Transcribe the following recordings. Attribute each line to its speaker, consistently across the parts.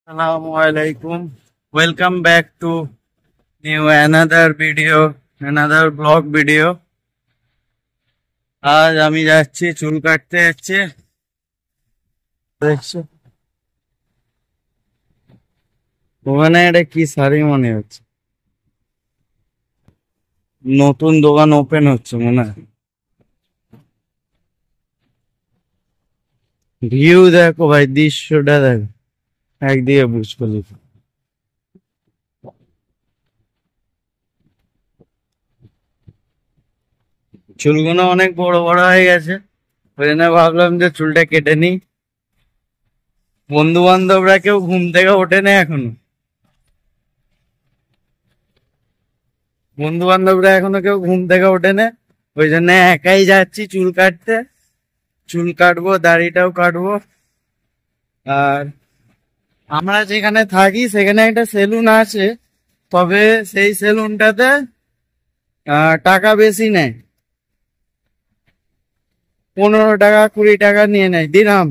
Speaker 1: Assalamualaikum. Welcome back to new another video, another vlog video. আজ আমি যাচ্ছি চুল কাটতে যাচ্ছি। দেখছো ওখানে এটা কি শাড়ি মনে হচ্ছে, নতুন দোকান ওপেন হচ্ছে মনে হয়। ভিউ দেখো ভাই, দৃশ্যটা দেখো, একদিকে বুর্জ খলিফা। চুলগুলো অনেক বড় বড় হয়ে গেছে, ওই জন্য ভাবলাম যে চুলটা কেটে নিই। বন্ধু বান্ধবরা কেউ ঘুম থেকে ওঠে না এখনো, বন্ধু বান্ধবরা এখনো কেউ ঘুম থেকে ওঠে না, ওই জন্য একাই যাচ্ছি চুল কাটতে। চুল কাটবো, দাড়িটাও কাটবো। আর আমরা যেখানে থাকি সেখানে একটা সেলুন আছে, তবে সেই সেলুনটাতে টাকা বেশি নেয়, 15 টাকা 20 টাকা নিয়ে নেয়, দিরহাম,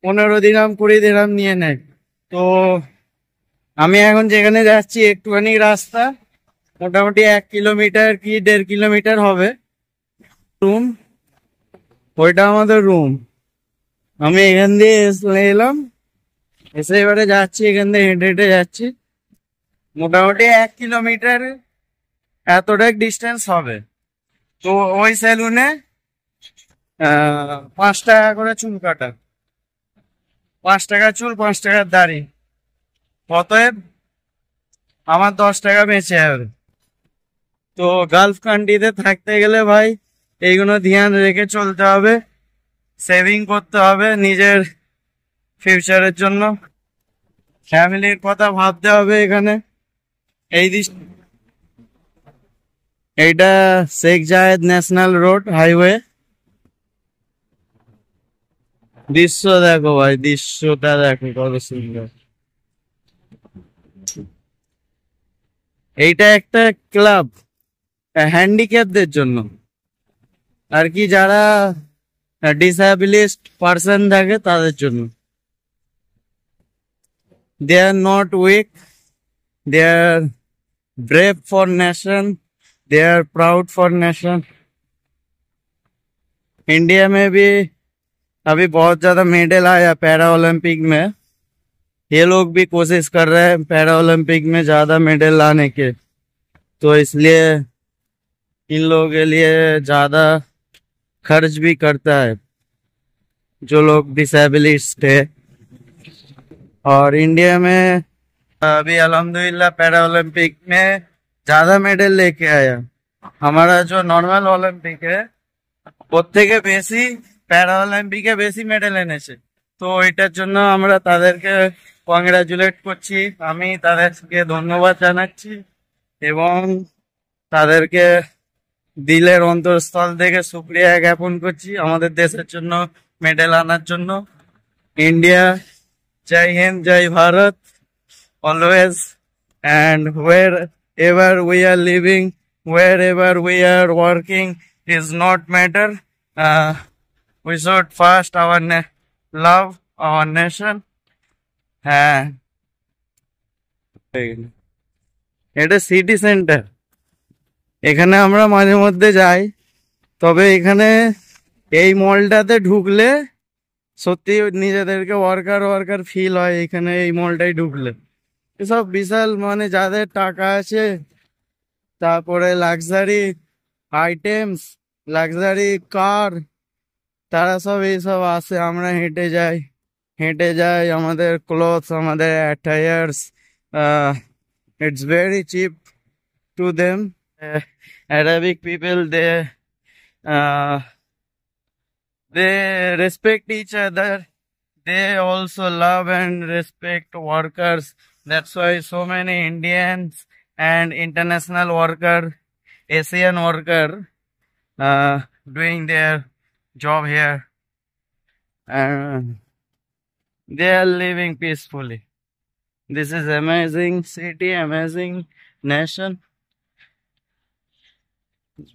Speaker 1: 15 দিরহাম 20 দিরহাম নিয়ে নেয়। তো আমি এখন যেখানে যাচ্ছি একটুখানি রাস্তা, মোটামুটি 1 কিলোমিটার কি 1.5 কিলোমিটার হবে। রুম, ওইটা আমাদের রুম। আমি এখান দিয়ে এলাম, এসে এবারে যাচ্ছি, এখান দিয়ে হেঁটে হেঁটে যাচ্ছি। মোটামুটি 1 কিলোমিটার এতটা ডিস্টেন্স হবে। তো ওই সেলুনে 5 টাকা করে চুল কাটা, 5 টাকা চুল 5 টাকার দাড়ি, অতএব আমার 10 টাকা বেঁচে যাবে। তো গালফ কান্ট্রিতে থাকতে গেলে ভাই এইগুলো ধ্যান রেখে চলতে হবে, সেভিং করতে হবে নিজের ফিউচারের জন্য, ফ্যামিলির কথা ভাবতে হবে। এখানে এইটা শেখ জায়েদ ন্যাশনাল রোড হাইওয়ে। দৃশ্য দেখো ভাই, দৃশ্যটা দেখো কত সুন্দর। এইটা একটা ক্লাব হ্যান্ডিক্যাপদের জন্য আর কি, যারা ডিসএবিলিস্ট পার্সন থাকে তাদের জন্য। They are not weak, they are brave for nation, they are proud for nation। India में भी अभी बहुत ज्यादा मेडल आया पैरा ओलंपिक में, ये लोग भी कोशिश कर रहे हैं पैरा ओलंपिक में ज्यादा मेडल लाने के, तो इसलिए इन लोगों के लिए ज्यादा खर्च भी करता है जो लोग डिसेबिलिस्ट है। और इंडिया में अभी अल्हम्दुलिल्लाह पैरा ओलंपिक में ज्यादा मेडल लेके आया। हमारा जो नॉर्मल ओलंपिक है ওর থেকে বেশি প্যারা অলিম্পিকে বেশি মেডেল এনেছে। তো এটার জন্য আমরা তাদেরকে কংগ্রাচুলেট করছি, আমি তাদেরকে ধন্যবাদ জানাচ্ছি এবং তাদেরকে দিলের অন্তঃস্থল থেকে শুকরিয়া জ্ঞাপন করছি আমাদের দেশের জন্য মেডেল আনার জন্য। ইন্ডিয়া, জয় হিন্দ, জয় Bharat, always, and wherever we are living, wherever we are working is not matter. We should first love our nation. হ্যাঁ, এটা সিটি সেন্টার, এখানে আমরা মাঝে মধ্যে যাই। তবে এখানে এই মলটাতে ঢুকলে সত্যি নিজেদেরকে ওয়ার্কার ওয়ার্কার ফিল হয় এখানে এই মলটাই ঢুকলে। এসব বিশাল মানে যাদের টাকা আছে, তারপরে লাক্সারি আইটেমস, লাক্সারি কার, তারা সব এইসব আসে। আমরা হেঁটে যাই, হেঁটে যাই, আমাদের ক্লথস, আমাদের attires, its very cheap to them. Arabic people, they respect each other, they also love and respect workers. That's why so many Indians and international worker, Asian worker doing their job here, and they are living peacefully. This is amazing city, amazing nation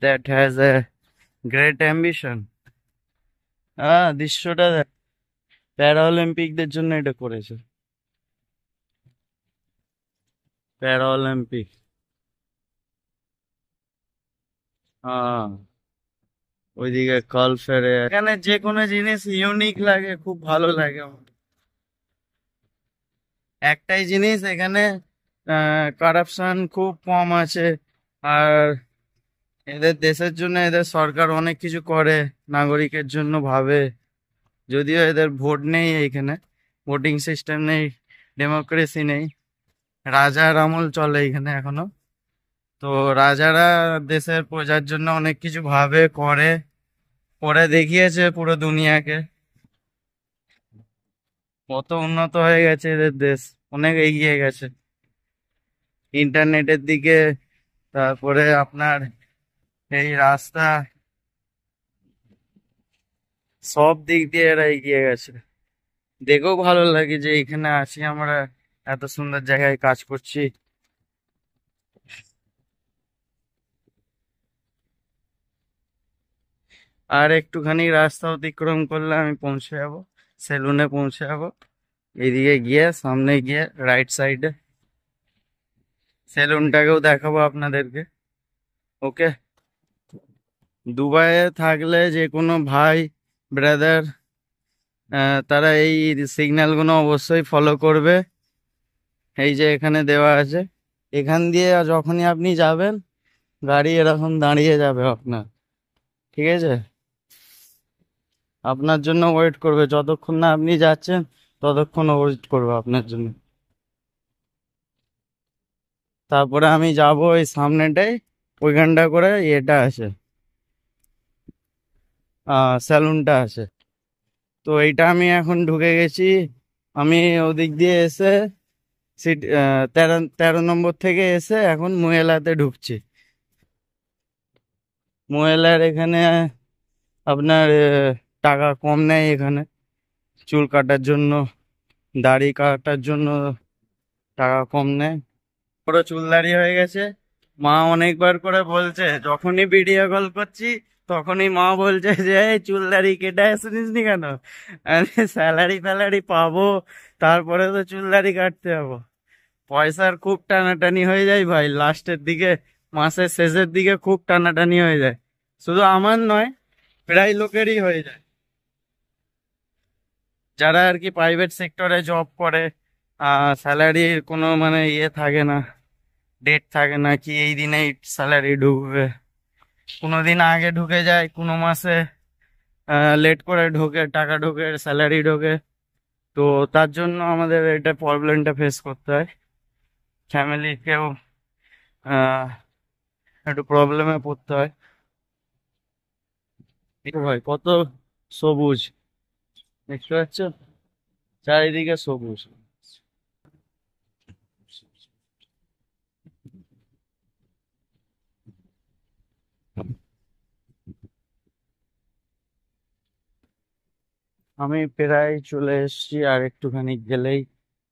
Speaker 1: that has a great ambition. দৃশ্যটা প্যারা অলিম্পিকদের জন্য এটা করেছে। প্যারা Olympic. হ্যাঁ, ওইদিকে call ফেরে, এখানে যে কোনো জিনিস ইউনিক লাগে, খুব ভালো লাগে আমার। একটাই জিনিস এখানে, কারাপশন খুব কম আছে। আর এদের দেশের জন্য এদের সরকার অনেক কিছু করে, নাগরিকের জন্য ভাবে। যদিও এদের ভোট নেই এইখানে, ভোটিং সিস্টেম নেই, ডেমোক্রেসি নেই, রাজার আমল চলে এখানে এখনো। তো রাজারা দেশের প্রজার জন্য অনেক কিছু ভাবে, করে, করে দেখিয়েছে পুরো দুনিয়াকে। কত উন্নত হয়ে গেছে এদের দেশ, অনেক এগিয়ে গেছে ইন্টারনেটের দিকে। তারপরে আপনার এই রাস্তা, সব দিক দিয়ে এরা এগিয়ে গেছে। দেখেও ভালো লাগে যে এখানে আছি আমরা, এত সুন্দর জায়গায় কাজ করছি। আর একটুখানি রাস্তা অতিক্রম করলে আমি পৌঁছে যাবো, সেলুনে পৌঁছে যাবো। এদিকে গিয়ে, সামনে গিয়ে রাইট সাইডে সেলুনটাকেও দেখাবো আপনাদেরকে। ওকে। দুবাইয়ে থাকলে যে কোনো ভাই, ব্রাদার, তারা এই সিগন্যালগুলো অবশ্যই ফলো করবে। এই যে এখানে দেওয়া আছে, এখান দিয়ে যখনই আপনি যাবেন গাড়ি এরকম দাঁড়িয়ে যাবে আপনার, ঠিক আছে? আপনার জন্য ওয়েট করবে, যতক্ষণ না আপনি যাচ্ছেন ততক্ষণ ওয়েট করবে আপনার জন্য। তারপরে আমি যাব ওই সামনেটাই, ওইখানটা করে এটা আছে, স্যালুনটা আছে। তো এইটা আমি এখন ঢুকে গেছি। আমি ওদিক দিয়ে এসে সিট 13 নম্বর থেকে এসে এখন মুয়েলাতে ঢুকছি। মুয়েলার এখানে আপনার টাকা কম নেয় এখানে, চুল কাটার জন্য, দাড়ি কাটার জন্য টাকা কম নেয়। পুরো চুলদারি হয়ে গেছে। মা অনেকবার করে বলছে, যখনই ভিডিও কল করছি তখনই মা বলছে যে এই চুলদারি কেটে আসিস নি কেন, স্যালারি ফ্যালারি পাবো তারপরে তো চুলদারি কাটতে হবো। পয়সার খুব টানাটানি হয়ে যায় ভাই, লাস্টের দিকে, মাসের শেষের দিকে খুব টানাটানি হয়ে যায়। শুধু আমার নয়, প্রায় লোকেরই হয়ে যায়, যারা আর কি প্রাইভেট সেক্টরে জব করে। স্যালারির কোনো মানে ইয়ে থাকে না, ডেট থাকে না কি এই দিনেই স্যালারি ঢুকবে। কোনো দিন আগে ঢুকে যায়, কোনো মাসে লেট করে ঢোকে, টাকা ঢোকে, স্যালারি ঢোকে। তো তার জন্য আমাদের এটা প্রবলেমটা ফেস করতে হয়, ফ্যামিলিকেও একটু প্রবলেমে পড়তে হয়। এই ভাই কত সবুজ, দেখতে পাচ্ছ, চারিদিকে সবুজ। আমি প্রায় চলে এসেছি, আর একটুখানি গেলেই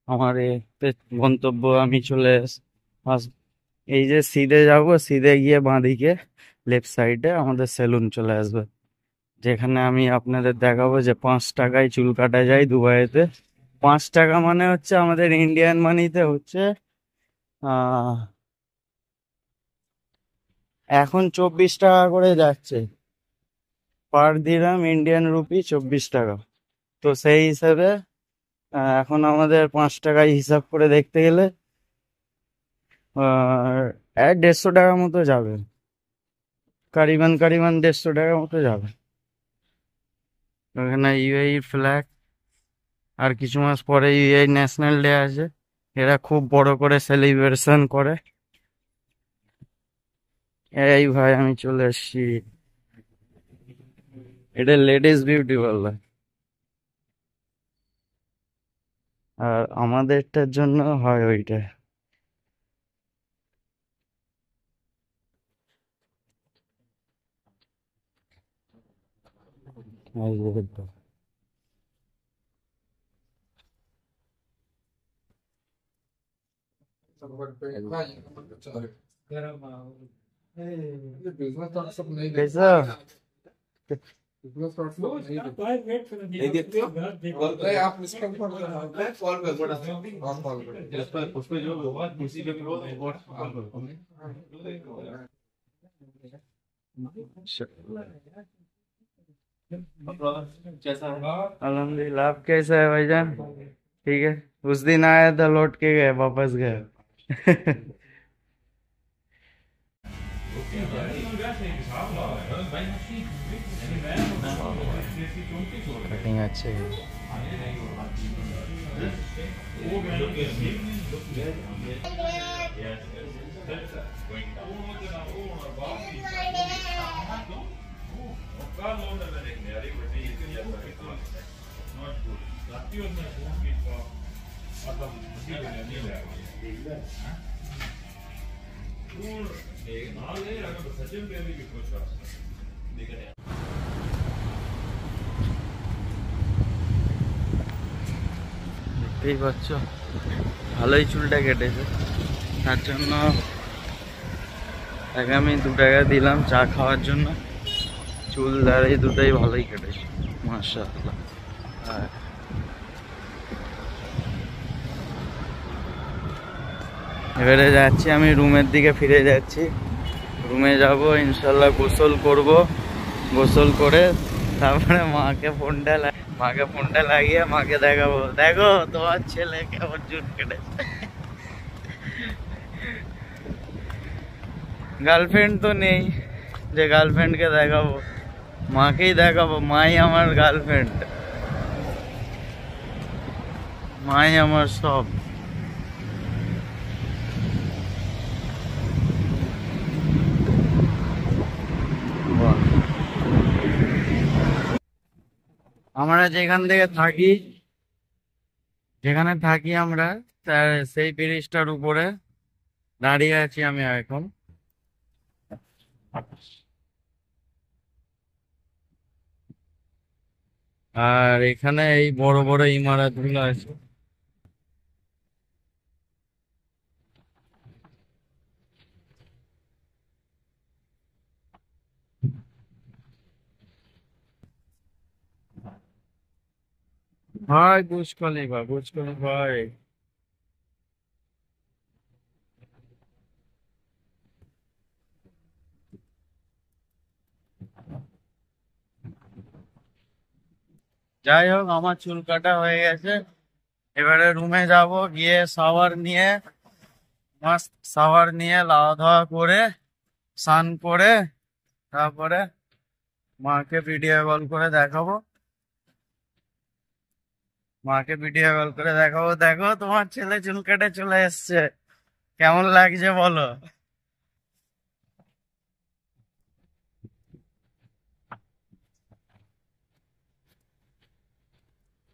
Speaker 1: আমার গন্তব্য আমি চলে এই যে সিধে যাব, সিধে গিয়ে বাঁদিকে লেফট সাইডে আমাদের সেলুন চলে আসবে, যেখানে আমি আপনাদের দেখাবো যে 5 টাকায় চুল কাটা যায় দুবাইতে। 5 টাকা মানে হচ্ছে আমাদের ইন্ডিয়ান মানিতে হচ্ছে আহ এখন 24 টাকা করে যাচ্ছে, পার দিরহাম ইন্ডিয়ান রুপি 24 টাকা। তো সেই হিসাবে এখন আমাদের 5 টাকায় হিসাব করে দেখতে গেলে আহ 150 টাকা মতো যাবে, কারিবান কারিবান 150 টাকা মতো যাবে। ওখানে ইউএই ফ্ল্যাগ, আর কিছু মাস পরে ইউএই ন্যাশনাল ডে আছে, এরা খুব বড় করে সেলিব্রেশন করে। এই ভাই আমি চলে এসছি, এটা লেডিস বিউটি পার্লার, আর আমাদেরটার জন্য হয় ওইটা। এই যে এটা। कैसा?
Speaker 2: नहीं देखते हो कॉल करे आप मिस कॉल कर कॉल कर कॉल कर उस पे जो किसी पे करो कॉल करो कैसा है
Speaker 1: अल्हम्दुलिल्लाह। आप कैसा है भाईजान? ठीक है। उस दिन आया था, लौट के गए, वापस गए। कटिंग अच्छे है। দেখতেই পাচ্ছ, ভালোই চুলটা কেটেছে। তার জন্য তাকে আমি 2 টাকা দিলাম চা খাওয়ার জন্য। চুল দাঁড়িয়ে দুটাই ভালোই কেটেছে মাশাআল্লাহ। আর এবারে যাচ্ছি আমি রুমের দিকে, ফিরে যাচ্ছি। রুমে যাব ইনশাল্লাহ, গোসল করব। গোসল করে তারপরে মাকে ফোনটা লাগিয়ে মাকে দেখাবো, দেখো তোমার ছেলে কেমন চুল কেটেছে। গার্লফ্রেন্ড তো নেই যে গার্লফ্রেন্ডকে দেখাবো, মাকেই দেখাবো। মাই আমার গার্লফ্রেন্ড, মাই আমার সব। আমরা যেখানে থাকি আমরা, তার সেই ব্রিজটার উপরে দাঁড়িয়ে আছি আমি এখন। আর এখানে এই বড় বড় ইমারত গুলো আছে। ভাই বুর্জ খলিফা, বুর্জ খলিফা ভাই। যাই হোক, আমার চুল কাটা হয়ে গেছে। এবারে রুমে যাব, গিয়ে শাওয়ার নিয়ে, মাস্ট শাওয়ার নিয়ে লাওয়া ধোয়া করে স্নান করে তারপরে মাকে ভিডিও কল করে দেখাবো। দেখো তোমার ছেলে চুল কেটে চলে এসছে, কেমন লাগছে বলো।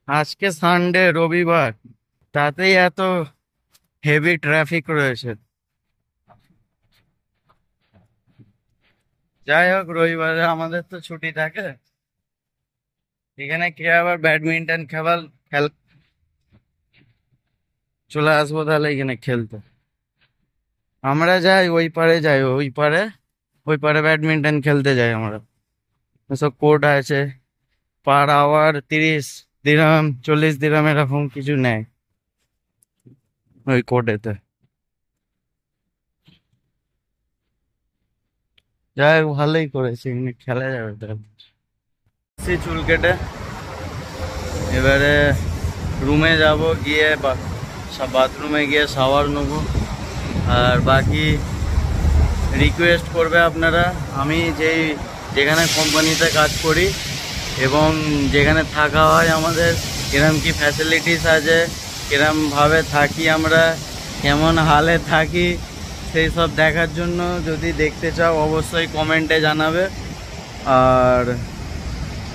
Speaker 1: আজকে সানডে, রবিবার, তাতেই এত হেভি ট্রাফিক রয়েছে। যাই হোক, রবিবারে আমাদের তো ছুটি থাকে। এখানে কে আবার ব্যাডমিন্টন চলে আসবো তাহলে এখানে খেলতে। আমরা যাই ওই পারে ব্যাডমিন্টন খেলতে যাই আমরা। সব কোর্ট আছে, পার আওয়ার 30 দিরহাম 40 দিরহাম এরকম কিছু নেয় ওই কোর্টেতে। যাই হোক, ভালোই করেছে, এমনি খেলা যাবে। চুল কেটে এবারে রুমে যাব, গিয়ে বাথরুমে গিয়ে শাওয়ার নেবো। আর বাকি রিকোয়েস্ট করবে আপনারা, আমি যেখানে কোম্পানিতে কাজ করি এবং যেখানে থাকা হয় আমাদের কিরম কি ফ্যাসিলিটিস আছে, কিরমভাবে থাকি আমরা, কেমন হালে থাকি, সেই সব দেখার জন্য যদি দেখতে চাও অবশ্যই কমেন্টে জানাবে। আর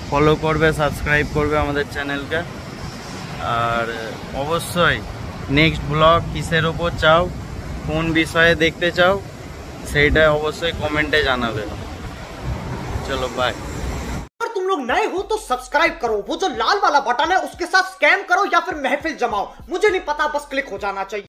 Speaker 1: ফলো করবে, সাবস্ক্রাইব করবে আমাদের চ্যানেলকে। আর অবশ্যই নেক্সট ব্লগ কিসের ওপর চাও, কোন বিষয়ে দেখতে চাও, সেইটা অবশ্যই কমেন্টে জানাবে। चलो बाय।
Speaker 3: अगर तुम लोग नए हो तो सब्सक्राइब करो, वो जो लाल वाला बटन है उसके साथ स्कैम करो या फिर महफिल जमाओ, मुझे नहीं पता, बस क्लिक हो जाना चाहिए।